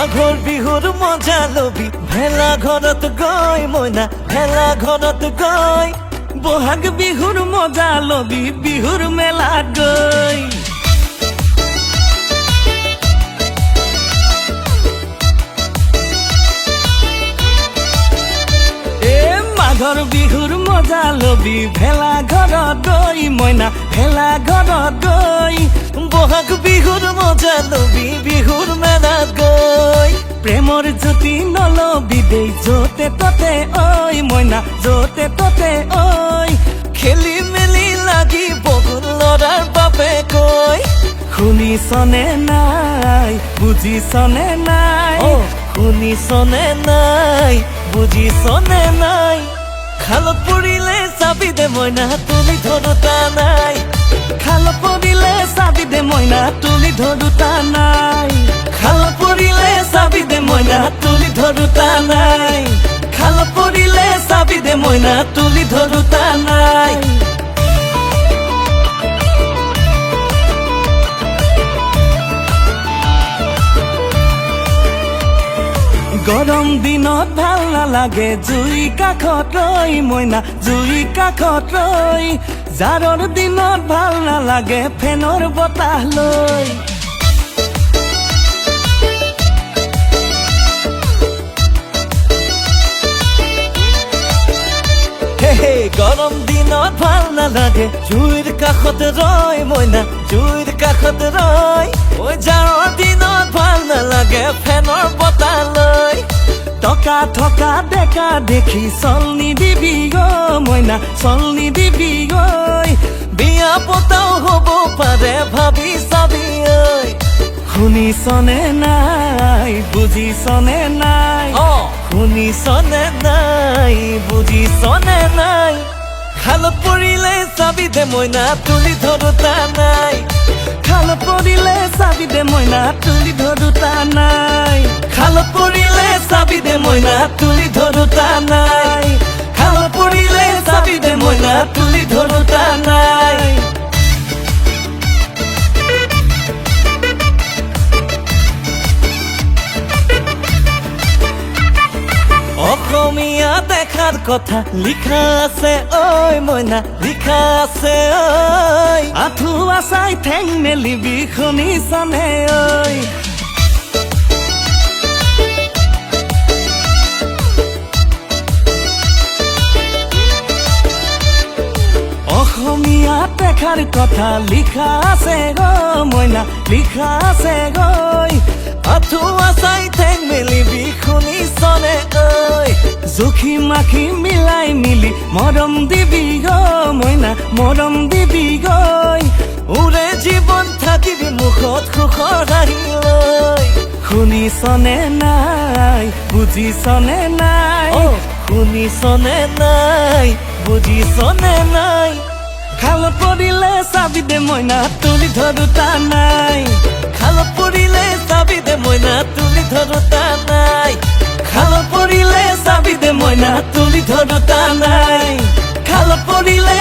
মাঘৰ বিহুৰ মজা লবি ভেলা ঘৰত গৈ মইনা ভেলা ঘৰত গৈ বহাগ বিহুৰ মজা লবি বিহুৰ মেলাত গৈ মাঘৰ বিহুৰ মজা লবি ভেলা ঘৰত গৈ মইনা ভেলা ঘৰত গৈ বহাগ বিহুৰ মজা লবি বিহুৰ মেলাত গৈ প্ৰেমৰ জ্যোতি নলবি দেই য'তে ততে ঐ মইনা য'তে ততে ঐ খেলি মেলি লাগি বগুণ লৰাৰ বাপে কৈ শুনিছনে নাই বুজিছনে নাই শুনিছনে নাই বুজিছনে নাই খালত পৰিলে চাবি দে মইনা তুলি ধৰোতা নাই খালত পৰিলে চাবি দে মইনা তুলি ধৰোতা নাই খালত পৰিলে চাবি দে মইনা তুলি ধৰোতা নাই খালত পৰিলে চাবি দে মইনা তুলি ধৰোতা নাই গৰম দিনত ভাল নালাগে জুই কাষত ৰৈ মইনা জুই কাষত ৰৈ জাৰৰ দিনত ভাল নালাগে ফেনৰ বতাহ লৈ গৰম দিনত ভাল নালাগে জুইৰ কাষত ৰৈ মইনা জুইৰ কাষত ৰৈ জাৰৰ দিনত ভাল নালাগে ফেনৰ বতাহ লৈ টকা থকা ডেকা দেখি চল নিদিবি ঐ মইনা চল নিদিবি ঐ বিয়া পতাও হ'ব পাৰে ভাবি চাবি ঐ শুনিছনে নাই বুজিছনে নাই শুনিছনে নাই বুজিছনে নাই খালত পৰিলে চাবি দে মইনা তুলি ধৰোতা নাই খালত পৰিলে চাবি দে মইনা তুলি ধৰোতা নাই খালত পৰিলে চাবি দে মইনা তুলি ধৰোতা নাই খালত পৰিলে চাবি দে মইনা তুলি ধৰোতা নাই অসমীয়া দেখাৰ কথা লিখা আছে ঐ মইনা লিখা আছে ঐ আঁঠুৱা চাই ঠেং মেলিবি শুনিছনে ঐ অসমীয়া দেখাৰ কথা লিখা আছে গৈ মইনা লিখা আছে গৈ আঁঠুৱা চাই ঠেং মেলিবি শুনিছনে ঐ জুখি মাখি মিলাই মিলি মৰম দিবি গৈ মইনা মৰম দিবি গৈ উৰে জীৱন থাকিবি মুখত সুখৰ হাঁহি লৈ শুনিছনে নাই বুজিছনে নাই শুনিছনে নাই বুজিছনে নাই খালত পৰিলে চাবি দে মইনা তুলি ধৰোতা নাই খালত পৰিলে চাবি দে মইনা তুলি ধৰোতা নাই খালত পৰিলে চাবি দে মইনা তুলি ধৰোতা নাই খালত পৰিলে